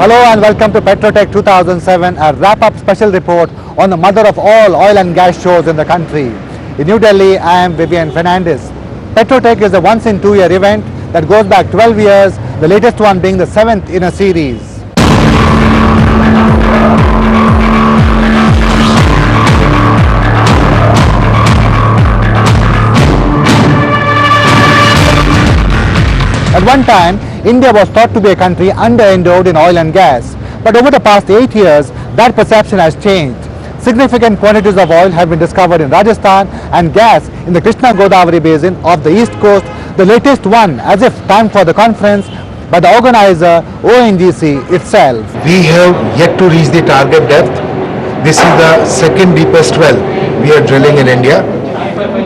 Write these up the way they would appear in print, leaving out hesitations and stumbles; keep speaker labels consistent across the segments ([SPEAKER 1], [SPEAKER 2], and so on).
[SPEAKER 1] Hello and welcome to Petrotech 2007, a wrap-up special report on the mother of all oil and gas shows in the country. In New Delhi, I am Vivian Fernandez. Petrotech is a once-in-2-year event that goes back 12 years, the latest one being the 7th in a series. At one time, India was thought to be a country under-endowed in oil and gas. But over the past 8 years, that perception has changed. Significant quantities of oil have been discovered in Rajasthan and gas in the Krishna-Godavari basin of the east coast, the latest one as if timed for the conference by the organizer ONGC itself.
[SPEAKER 2] We have yet to reach the target depth. This is the second deepest well we are drilling in India,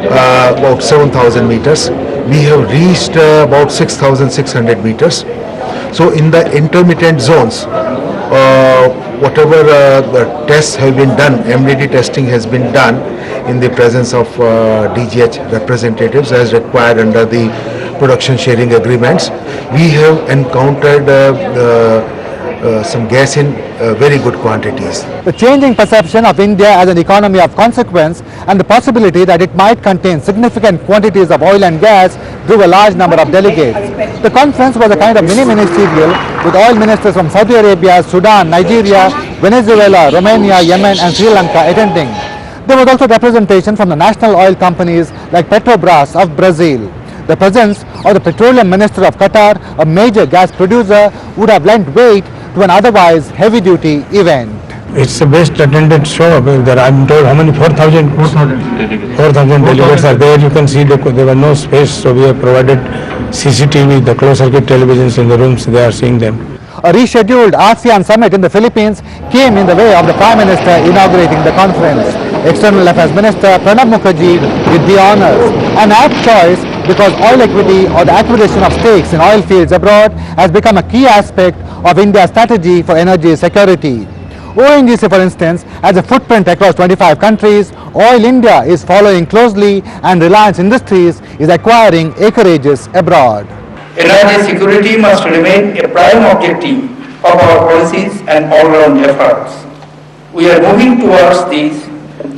[SPEAKER 2] about 7,000 meters. We have reached about 6,600 meters. So in the intermittent zones, whatever the tests have been done, MDT testing has been done in the presence of DGH representatives as required under the production sharing agreements. We have encountered some gas in very good quantities.
[SPEAKER 1] The changing perception of India as an economy of consequence and the possibility that it might contain significant quantities of oil and gas drew a large number of delegates. The conference was a kind of mini-ministerial with oil ministers from Saudi Arabia, Sudan, Nigeria, Venezuela, Romania, Yemen and Sri Lanka attending. There was also representation from the national oil companies like Petrobras of Brazil. The presence of the Petroleum Minister of Qatar, a major gas producer, would have lent weight to an otherwise heavy-duty event.
[SPEAKER 3] It's the best attended show. I'm told how many 4,000 delegates are there. You can see there was no space, so we have provided CCTV, the closed circuit televisions in the rooms. They are seeing them.
[SPEAKER 1] A rescheduled ASEAN summit in the Philippines came in the way of the Prime Minister inaugurating the conference. External Affairs Minister Pranab Mukherjee did the honors. An apt choice because oil equity or the acquisition of stakes in oil fields abroad has become a key aspect of India's strategy for energy security. ONGC, for instance, has a footprint across 25 countries. Oil India is following closely and Reliance Industries is acquiring acreages abroad.
[SPEAKER 4] Energy security must remain a prime objective of our policies and all-round efforts. We are moving towards this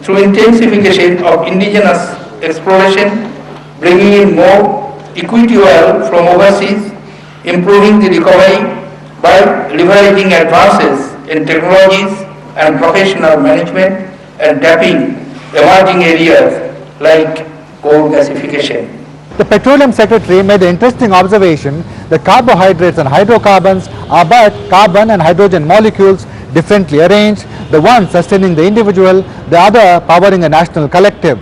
[SPEAKER 4] through intensification of indigenous exploration, bringing in more equity oil from overseas, improving the recovery by leveraging advances in technologies and professional management and tapping emerging areas like coal gasification.
[SPEAKER 1] The Petroleum Secretary made the interesting observation that carbohydrates and hydrocarbons are but carbon and hydrogen molecules differently arranged, the one sustaining the individual, the other powering a national collective.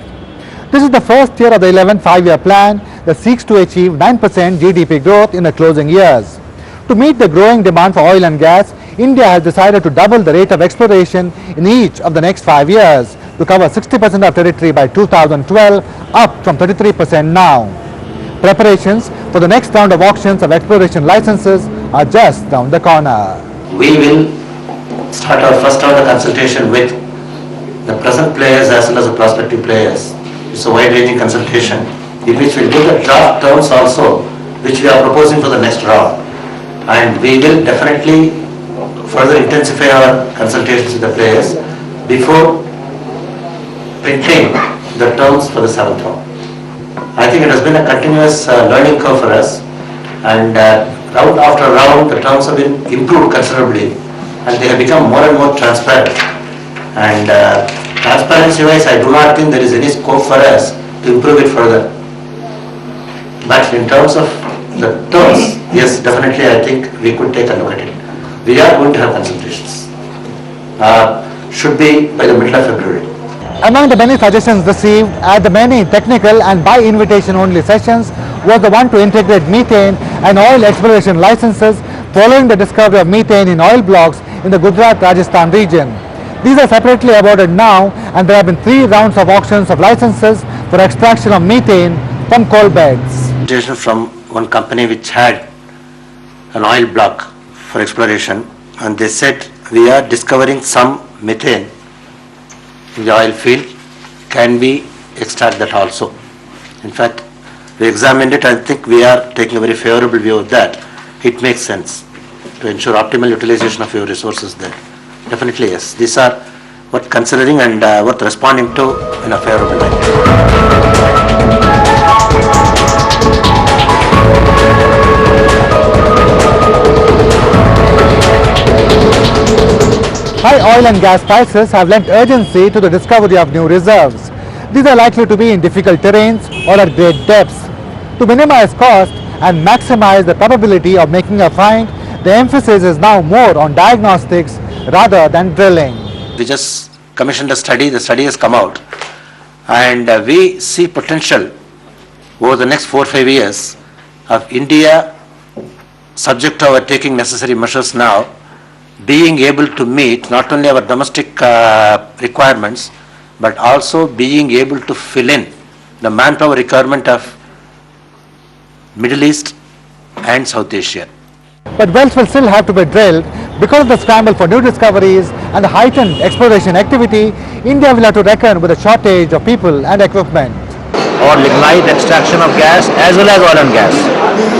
[SPEAKER 1] This is the first year of the 11th five-year plan that seeks to achieve 9% GDP growth in the closing years. To meet the growing demand for oil and gas, India has decided to double the rate of exploration in each of the next 5 years to cover 60% of territory by 2012, up from 33% now. Preparations for the next round of auctions of exploration licenses are just down the corner.
[SPEAKER 5] We will start our first round of consultation with the present players as well as the prospective players. It's a wide-ranging consultation in which we'll give the draft terms also, which we are proposing for the next round. And we will definitely further intensify our consultations with the players before printing the terms for the 7th round. I think it has been a continuous learning curve for us, and round after round the terms have been improved considerably and they have become more and more transparent. And transparency-wise, I do not think there is any scope for us to improve it further. But in terms of the terms, yes, definitely I think we could take a look at it. We are going to have consultations. Should be by the middle of February.
[SPEAKER 1] Among the many suggestions received at the many technical and by invitation only sessions was the one to integrate methane and oil exploration licenses following the discovery of methane in oil blocks in the Gujarat-Rajasthan region. These are separately awarded now, and there have been 3 rounds of auctions of licenses for extraction of methane from coal beds.
[SPEAKER 5] From one company which had an oil block for exploration, and they said we are discovering some methane in the oil field, can we extract that also? In fact, we examined it. I think we are taking a very favorable view of that. It makes sense. to ensure optimal utilization of your resources there. Definitely yes. These are worth considering and worth responding to in a favorable way.
[SPEAKER 1] High oil and gas prices have lent urgency to the discovery of new reserves. These are likely to be in difficult terrains or at great depths. To minimize cost and maximize the probability of making a find, the emphasis is now more on diagnostics rather than drilling.
[SPEAKER 5] We just commissioned a study, the study has come out, and we see potential over the next 4 or 5 years of India, subject to our taking necessary measures now, being able to meet not only our domestic requirements, but also being able to fill in the manpower requirement of Middle East and South Asia.
[SPEAKER 1] But wells will still have to be drilled because of the scramble for new discoveries and the heightened exploration activity. India will have to reckon with a shortage of people and equipment.
[SPEAKER 6] Or lignite extraction of gas as well as oil and gas.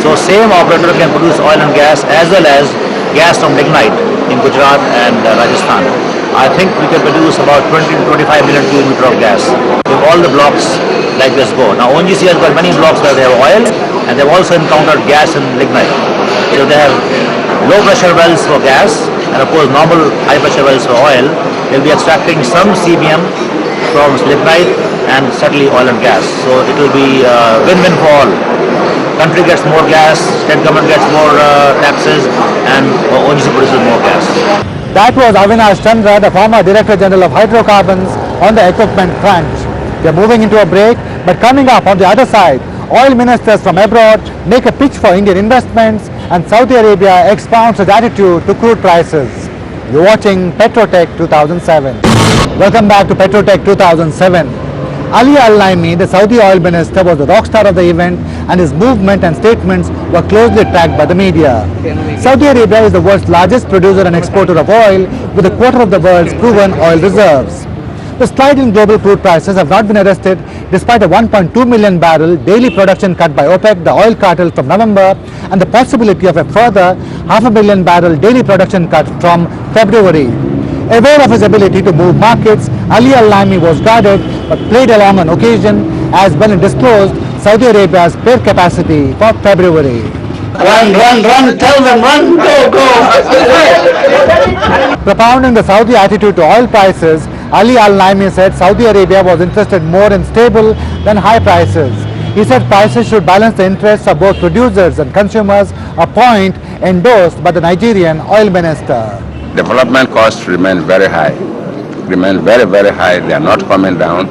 [SPEAKER 6] So same operator can produce oil and gas as well as gas from lignite in Gujarat and Rajasthan. I think we can produce about 20 to 25 million cubic meter of gas if all the blocks like this go. Now ONGC has got many blocks where they have oil and they've also encountered gas and lignite. So they have low pressure wells for gas and of course normal high pressure wells for oil. They'll be extracting some CBM from lignite and certainly oil and gas. So it will be win-win for all. Country gets more gas, state government gets more taxes, and ONGC produces more gas.
[SPEAKER 1] That was Avinash Chandra, the former Director General of Hydrocarbons, on the equipment front. They are moving into a break, but coming up on the other side, oil ministers from abroad make a pitch for Indian investments and Saudi Arabia expounds its attitude to crude prices. You're watching Petrotech 2007. Welcome back to Petrotech 2007. Ali Al-Naimi, the Saudi oil minister, was the rock star of the event and his movement and statements were closely tracked by the media. Saudi Arabia is the world's largest producer and exporter of oil with a quarter of the world's proven oil reserves. The slide in global crude prices have not been arrested despite a 1.2 million barrel daily production cut by OPEC, the oil cartel, from November, and the possibility of a further 500,000 barrel daily production cut from February. Aware of his ability to move markets, Ali Al-Naimi was guarded but played along on occasion as when it disclosed Saudi Arabia's spare capacity for February.
[SPEAKER 4] Run, tell them, run, go.
[SPEAKER 1] Propounding the Saudi attitude to oil prices, Ali Al-Naimi said Saudi Arabia was interested more in stable than high prices. He said prices should balance the interests of both producers and consumers, a point endorsed by the Nigerian oil minister.
[SPEAKER 7] Development costs remain very high, very high. They are not coming down,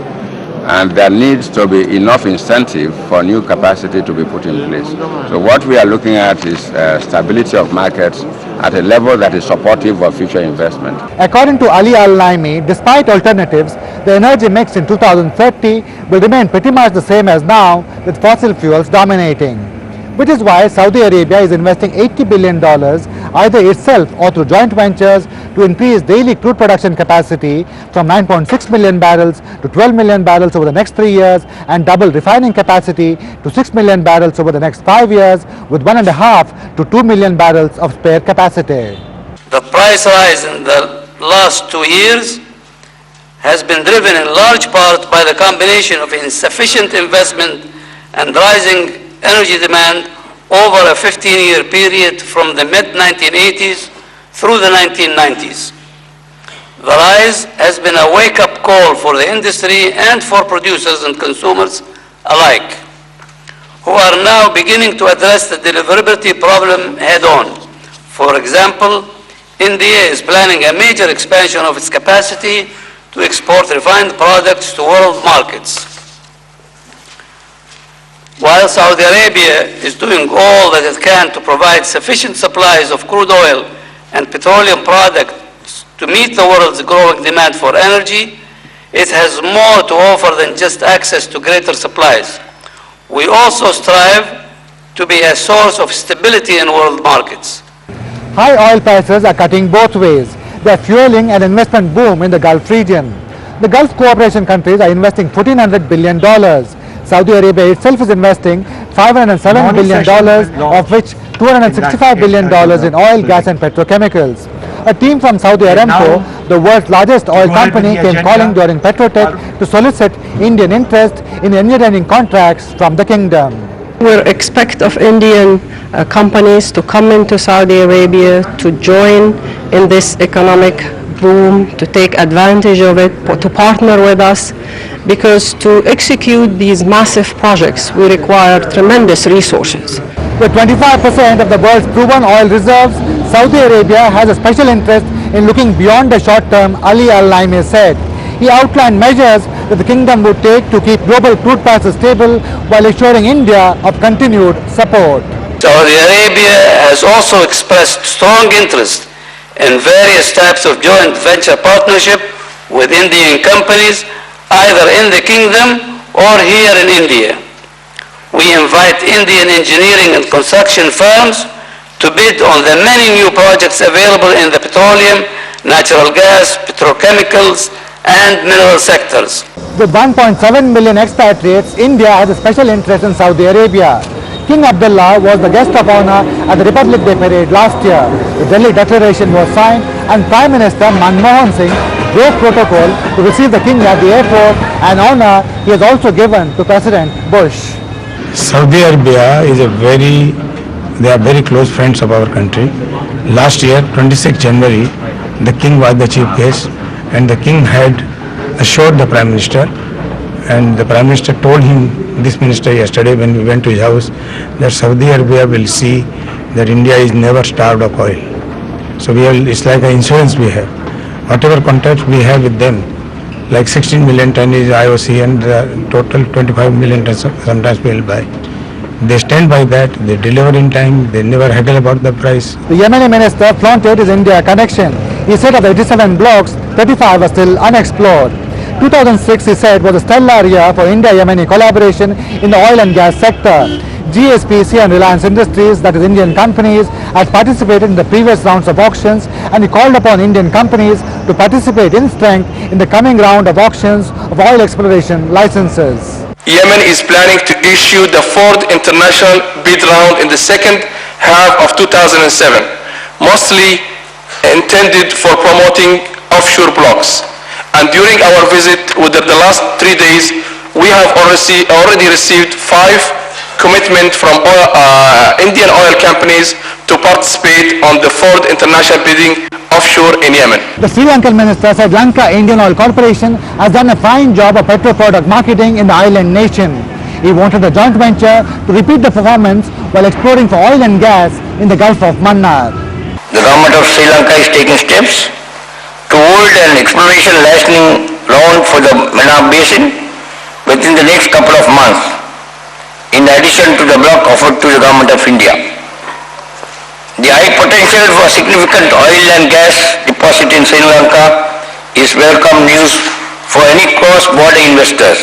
[SPEAKER 7] and there needs to be enough incentive for new capacity to be put in place. So what we are looking at is stability of markets at a level that is supportive of future investment.
[SPEAKER 1] According to Ali Al-Naimi, despite alternatives, the energy mix in 2030 will remain pretty much the same as now, with fossil fuels dominating. Which is why Saudi Arabia is investing $80 billion either itself or through joint ventures to increase daily crude production capacity from 9.6 million barrels to 12 million barrels over the next 3 years and double refining capacity to 6 million barrels over the next 5 years with 1.5 to 2 million barrels of spare capacity.
[SPEAKER 8] The price rise in the last 2 years has been driven in large part by the combination of insufficient investment and rising energy demand over a 15-year period from the mid-1980s through the 1990s. The rise has been a wake-up call for the industry and for producers and consumers alike, who are now beginning to address the deliverability problem head-on. For example, India is planning a major expansion of its capacity to export refined products to world markets. While Saudi Arabia is doing all that it can to provide sufficient supplies of crude oil and petroleum products to meet the world's growing demand for energy, it has more to offer than just access to greater supplies. We also strive to be a source of stability in world markets.
[SPEAKER 1] High oil prices are cutting both ways. They are fueling an investment boom in the Gulf region. The Gulf cooperation countries are investing $1,400 billion. Saudi Arabia itself is investing $507 billion, of which $265 billion in oil, gas and petrochemicals. A team from Saudi Aramco, the world's largest oil company, came calling during Petrotech to solicit Indian interest in entertaining contracts from the kingdom.
[SPEAKER 9] We expect of Indian companies to come into Saudi Arabia to join in this economic boom, to take advantage of it, to partner with us, because to execute these massive projects we require tremendous resources.
[SPEAKER 1] With 25% of the world's proven oil reserves, Saudi Arabia has a special interest in looking beyond the short term, Ali Al-Naimi said. He outlined measures that the kingdom would take to keep global crude prices stable while assuring India of continued support.
[SPEAKER 8] Saudi Arabia has also expressed strong interest in various types of joint venture partnership with Indian companies, either in the kingdom or here in India. We invite Indian engineering and construction firms to bid on the many new projects available in the petroleum, natural gas, petrochemicals, and mineral sectors.
[SPEAKER 1] With 1.7 million expatriates, India has a special interest in Saudi Arabia. King Abdullah was the guest of honor at the Republic Day parade last year. The Delhi Declaration was signed and Prime Minister Manmohan Singh gave protocol to receive the king at the airport, an honor he has also given to President Bush.
[SPEAKER 3] Saudi Arabia is they are very close friends of our country. Last year, 26 January, the king was the chief guest and the king had assured the Prime Minister, and the Prime Minister told him, this minister yesterday when we went to his house, that Saudi Arabia will see that India is never starved of oil. So it's like an insurance we have. Whatever contracts we have with them, like 16 million ton is IOC and the total 25 million tons sometimes we will buy. They stand by that, they deliver in time, they never haggle about the price.
[SPEAKER 1] The Yemeni minister flaunted his India connection. He said of the 87 blocks, 35 are still unexplored. 2006, he said, was a stellar year for India-Yemeni collaboration in the oil and gas sector. GSPC and Reliance Industries, that is Indian companies, had participated in the previous rounds of auctions, and he called upon Indian companies to participate in strength in the coming round of auctions of oil exploration licenses.
[SPEAKER 10] Yemen is planning to issue the fourth international bid round in the second half of 2007, mostly intended for promoting offshore blocks. And during our visit within the last 3 days, we have already received 5 commitments from Indian oil companies to participate on the fourth international bidding offshore in Yemen.
[SPEAKER 1] The Sri Lankan minister said Lanka Indian Oil Corporation has done a fine job of petro-product marketing in the island nation. He wanted the joint venture to repeat the performance while exploring for oil and gas in the Gulf of Mannar.
[SPEAKER 11] The government of Sri Lanka is taking steps to hold an exploration licensing round for the Mannar Basin within the next couple of months, in addition to the block offered to the government of India. The high potential for significant oil and gas deposit in Sri Lanka is welcome news for any cross-border investors.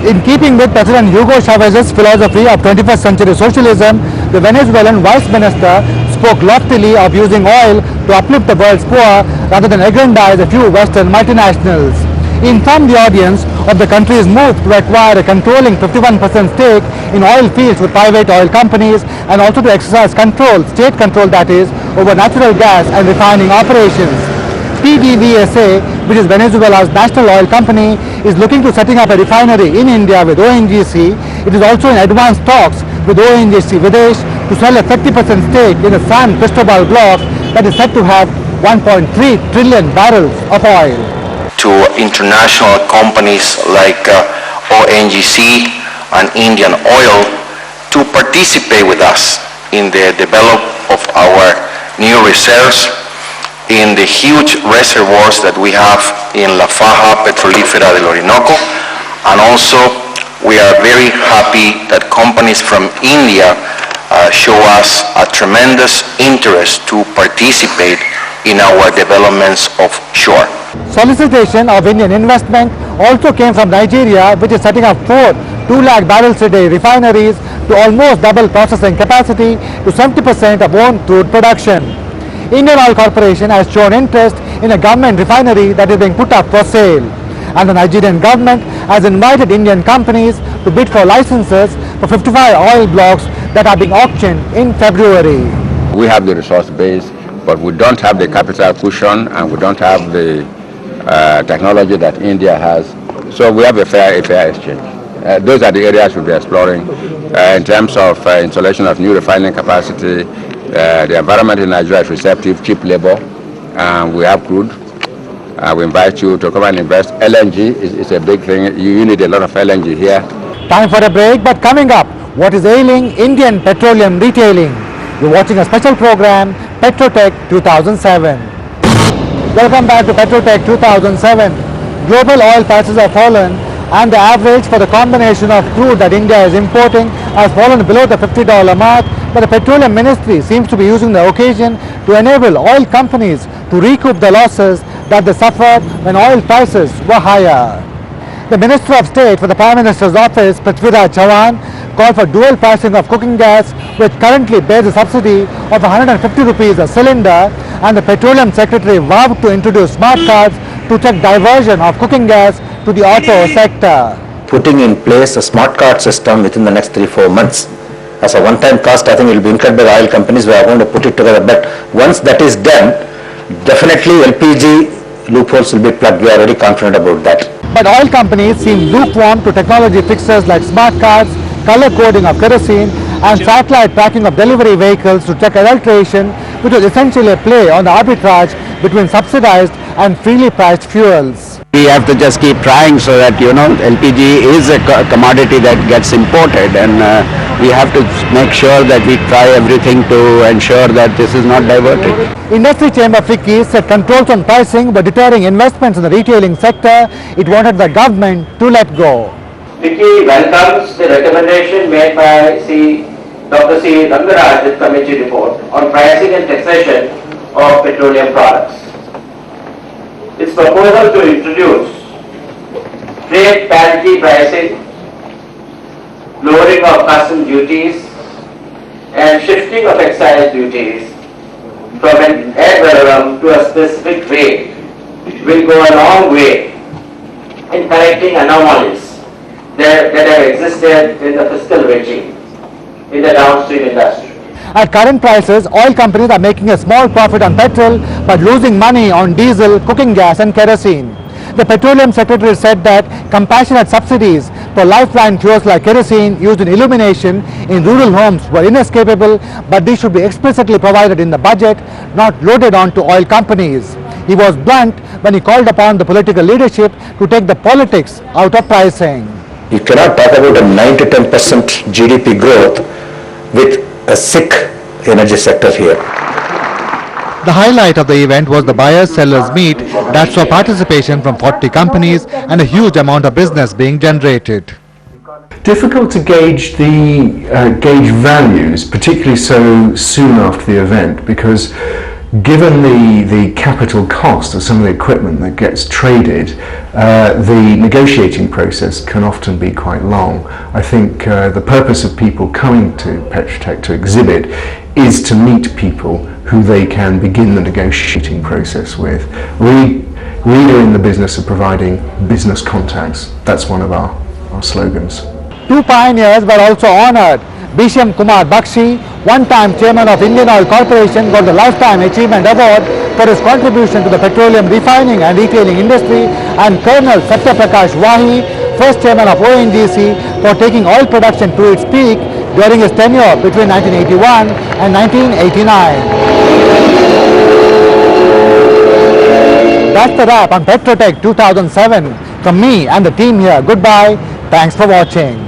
[SPEAKER 1] In keeping with President Hugo Chávez's philosophy of 21st century socialism, the Venezuelan vice minister spoke loftily of using oil to uplift the world's poor rather than aggrandize a few Western multinationals. He informed the audience of the country's move to acquire a controlling 51% stake in oil fields with private oil companies, and also to exercise control, state control that is, over natural gas and refining operations. PDVSA, which is Venezuela's national oil company, is looking to setting up a refinery in India with ONGC. It is also in advanced talks with ONGC Videsh to sell a 50% stake in the San Cristobal block that is said to have 1.3 trillion barrels of oil.
[SPEAKER 11] To international companies like ONGC and Indian Oil to participate with us in the development of our new reserves in the huge reservoirs that we have in La Faja Petrolífera del Orinoco, and also we are very happy that companies from India show us a tremendous interest to participate in our developments offshore.
[SPEAKER 1] Solicitation of Indian investment also came from Nigeria, which is setting up 4 2 lakh barrels a day refineries to almost double processing capacity to 70% of own crude production. Indian Oil Corporation has shown interest in a government refinery that is being put up for sale. and the Nigerian government has invited Indian companies to bid for licenses for 55 oil blocks that are being auctioned in February.
[SPEAKER 7] We have the resource base, but we don't have the capital cushion and we don't have the technology that India has. So we have a fair exchange. Those are the areas we'll be exploring in terms of installation of new refining capacity. The environment in Nigeria is receptive, cheap labor, and we have crude. We invite you to come and invest. LNG is a big thing. You need a lot of LNG here.
[SPEAKER 1] Time for a break, but coming up, what is ailing Indian petroleum retailing? You're watching a special program, Petrotech 2007. Welcome back to Petrotech 2007. Global oil prices have fallen, and the average for the combination of crude that India is importing has fallen below the $50 mark, but the Petroleum Ministry seems to be using the occasion to enable oil companies to recoup the losses that they suffered when oil prices were higher. The Minister of State for the Prime Minister's office, 26Jan07, called for dual pricing of cooking gas, which currently bears a subsidy of 150 rupees a cylinder, and the Petroleum Secretary vowed to introduce smart cards to check diversion of cooking gas to the auto sector.
[SPEAKER 12] Putting in place a smart card system within the next 3-4 months. As a one-time cost, I think it will be incurred by the oil companies. We are going to put it together, but once that is done, definitely LPG loopholes will be plugged. We are very confident about that.
[SPEAKER 1] But oil companies seem lukewarm to technology fixes like smart cards, color coding of kerosene, and satellite tracking of delivery vehicles to check adulteration, which was essentially a play on the arbitrage between subsidized and freely priced fuels.
[SPEAKER 13] We have to just keep trying so that, LPG is a commodity that gets imported, and we have to make sure that we try everything to ensure that this is not diverted.
[SPEAKER 1] Industry Chamber FICCI said controls on pricing were deterring investments in the retailing sector. It wanted the government to let go.
[SPEAKER 5] FICCI welcomes the recommendation made by Dr. C. Rangaraj with committee report on pricing and taxation of petroleum products. Its proposal to introduce trade parity pricing, lowering of custom duties, and shifting of excise duties from an ad valorem to a specific rate will go a long way in correcting anomalies that have existed in the fiscal regime in the downstream industry.
[SPEAKER 1] At current prices, oil companies are making a small profit on petrol but losing money on diesel, cooking gas and kerosene. The Petroleum Secretary said that compassionate subsidies for lifeline fuels like kerosene used in illumination in rural homes were inescapable, but these should be explicitly provided in the budget, not loaded onto oil companies. He was blunt when he called upon the political leadership to take the politics out of pricing.
[SPEAKER 12] You cannot talk about a 9 to 10% GDP growth with a sick energy sector here.
[SPEAKER 1] The highlight of the event was the buyers-sellers meet that saw participation from 40 companies and a huge amount of business being generated.
[SPEAKER 14] Difficult to gauge gauge values, particularly so soon after the event, because given the capital cost of some of the equipment that gets traded, the negotiating process can often be quite long. I think the purpose of people coming to Petrotech to exhibit is to meet people who they can begin the negotiating process with. We are in the business of providing business contacts. That's one of our slogans.
[SPEAKER 1] Two pioneers were also honored. Bisham Kumar Bakshi, one-time chairman of Indian Oil Corporation, got the Lifetime Achievement Award for his contribution to the petroleum refining and retailing industry, and Colonel Satya Prakash Wahi, first chairman of ONGC, for taking oil production to its peak during his tenure between 1981 and 1989. That's the wrap on Petrotech 2007. From me and the team here, goodbye. Thanks for watching.